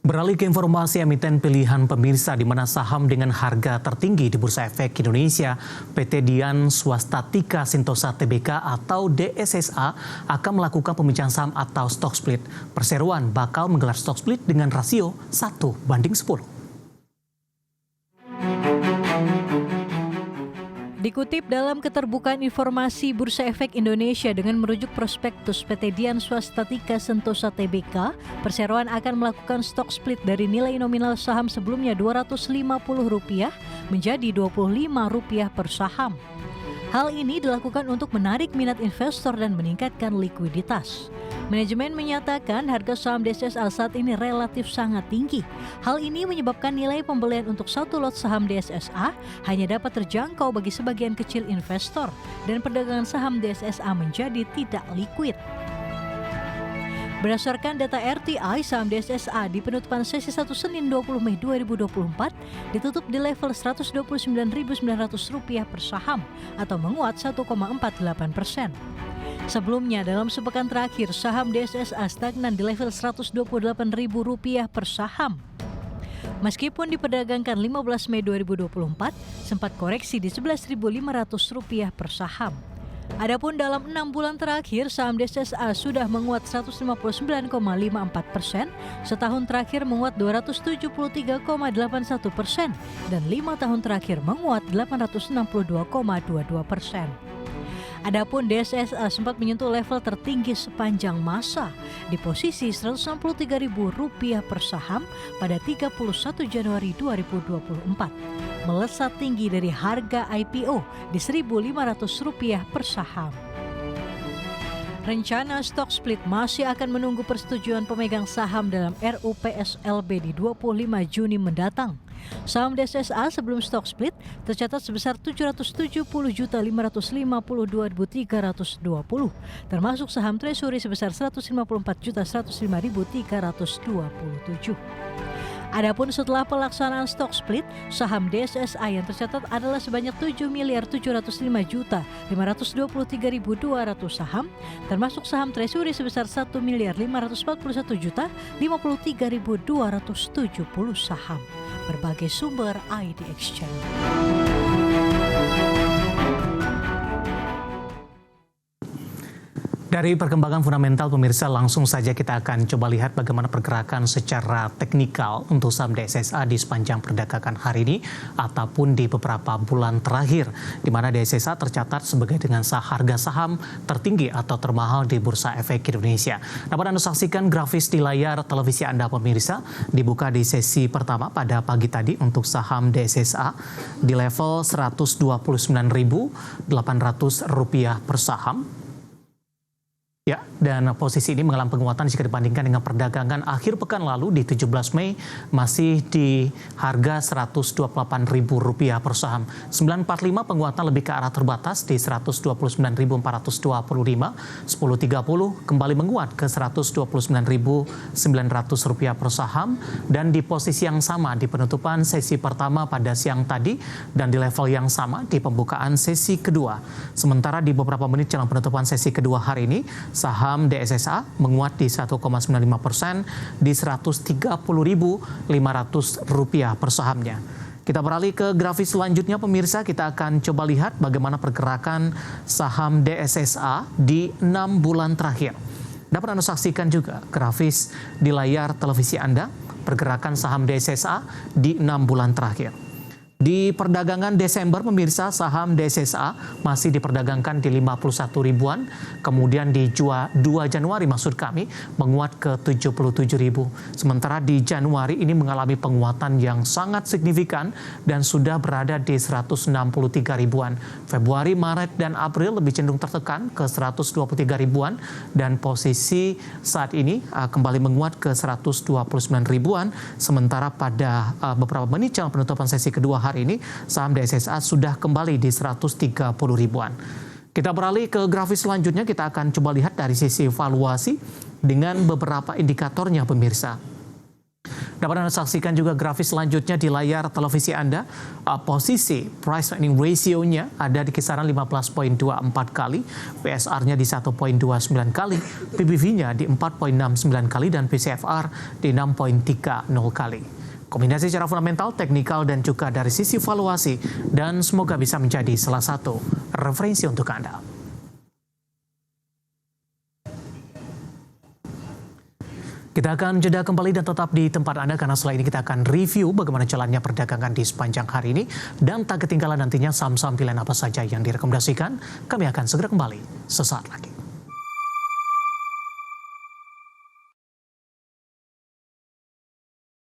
Beralih ke informasi emiten pilihan pemirsa di mana saham dengan harga tertinggi di Bursa Efek Indonesia, PT Dian Swastatika Sentosa Tbk atau DSSA akan melakukan pemecahan saham atau stock split. Perseroan bakal menggelar stock split dengan rasio 1:10. Dikutip dalam keterbukaan informasi Bursa Efek Indonesia dengan merujuk prospektus PT Dian Swastatika Sentosa Tbk, perseroan akan melakukan stock split dari nilai nominal saham sebelumnya Rp250 menjadi Rp25 per saham. Hal ini dilakukan untuk menarik minat investor dan meningkatkan likuiditas. Manajemen menyatakan harga saham DSSA saat ini relatif sangat tinggi. Hal ini menyebabkan nilai pembelian untuk satu lot saham DSSA hanya dapat terjangkau bagi sebagian kecil investor dan perdagangan saham DSSA menjadi tidak likuid. Berdasarkan data RTI, saham DSSA di penutupan sesi 1 Senin 20 Mei 2024 ditutup di level Rp129.900 per saham atau menguat 1,48%. Sebelumnya, dalam sepekan terakhir, saham DSSA stagnan di level Rp128.000 per saham. Meskipun diperdagangkan 15 Mei 2024, sempat koreksi di Rp11.500 per saham. Adapun dalam 6 bulan terakhir, saham DSSA sudah menguat 159,54%, setahun terakhir menguat 273,81%, dan 5 tahun terakhir menguat 862,22%. Adapun DSSA sempat menyentuh level tertinggi sepanjang masa di posisi Rp163.000 per saham pada 31 Januari 2024, melesat tinggi dari harga IPO di Rp1.500 per saham. Rencana stock split masih akan menunggu persetujuan pemegang saham dalam RUU PSLB di 25 Juni mendatang. Saham DSSA sebelum stock split tercatat sebesar Rp770.552.320, termasuk saham treasury sebesar Rp154.105.327. Adapun setelah pelaksanaan stock split, saham DSSA yang tercatat adalah sebanyak 7.705.523.200 saham, termasuk saham treasury sebesar 1.541.253.270 saham. Berbagai sumber ID Exchange. Dari perkembangan fundamental pemirsa, langsung saja kita akan coba lihat bagaimana pergerakan secara teknikal untuk saham DSSA di sepanjang perdagangan hari ini ataupun di beberapa bulan terakhir, di mana DSSA tercatat sebagai dengan harga saham tertinggi atau termahal di Bursa Efek Indonesia. Dapat Anda saksikan grafis di layar televisi Anda pemirsa, dibuka di sesi pertama pada pagi tadi untuk saham DSSA di level Rp129.800 per saham. Ya, dan posisi ini mengalami penguatan jika dibandingkan dengan perdagangan akhir pekan lalu di 17 Mei masih di harga Rp128.000 per saham. 945 penguatan lebih ke arah terbatas di Rp129.425, 1030 kembali menguat ke Rp129.900 per saham, dan di posisi yang sama di penutupan sesi pertama pada siang tadi dan di level yang sama di pembukaan sesi kedua. Sementara di beberapa menit jelang penutupan sesi kedua hari ini, saham DSSA menguat di 1,95% di Rp130.500 per sahamnya. Kita beralih ke grafis selanjutnya pemirsa, kita akan coba lihat bagaimana pergerakan saham DSSA di 6 bulan terakhir. Dapat Anda saksikan juga grafis di layar televisi Anda, pergerakan saham DSSA di 6 bulan terakhir. Di perdagangan Desember pemirsa, saham DSSA masih diperdagangkan di 51 ribuan, kemudian di 2 Januari maksud kami menguat ke 77 ribu. Sementara di Januari ini mengalami penguatan yang sangat signifikan dan sudah berada di 163 ribuan. Februari, Maret, dan April lebih cenderung tertekan ke 123 ribuan dan posisi saat ini kembali menguat ke 129 ribuan. Sementara pada beberapa menit jelang penutupan sesi kedua hari ini, saham DSSA sudah kembali di 130 ribuan. Kita beralih ke grafis selanjutnya, kita akan coba lihat dari sisi valuasi dengan beberapa indikatornya pemirsa. Dapat Dapat Anda saksikan juga grafis selanjutnya di layar televisi Anda. Posisi price earning ratio-nya ada di kisaran 15,24 kali, PSR-nya di 1,29 kali, PBV-nya di 4,69 kali, dan PCFR di 6,30 kali. Kombinasi secara fundamental, teknikal, dan juga dari sisi valuasi, dan semoga bisa menjadi salah satu referensi untuk Anda. Kita akan jeda kembali dan tetap di tempat Anda karena setelah ini kita akan review bagaimana jalannya perdagangan di sepanjang hari ini dan tak ketinggalan nantinya saham-saham pilihan apa saja yang direkomendasikan. Kami akan segera kembali sesaat lagi.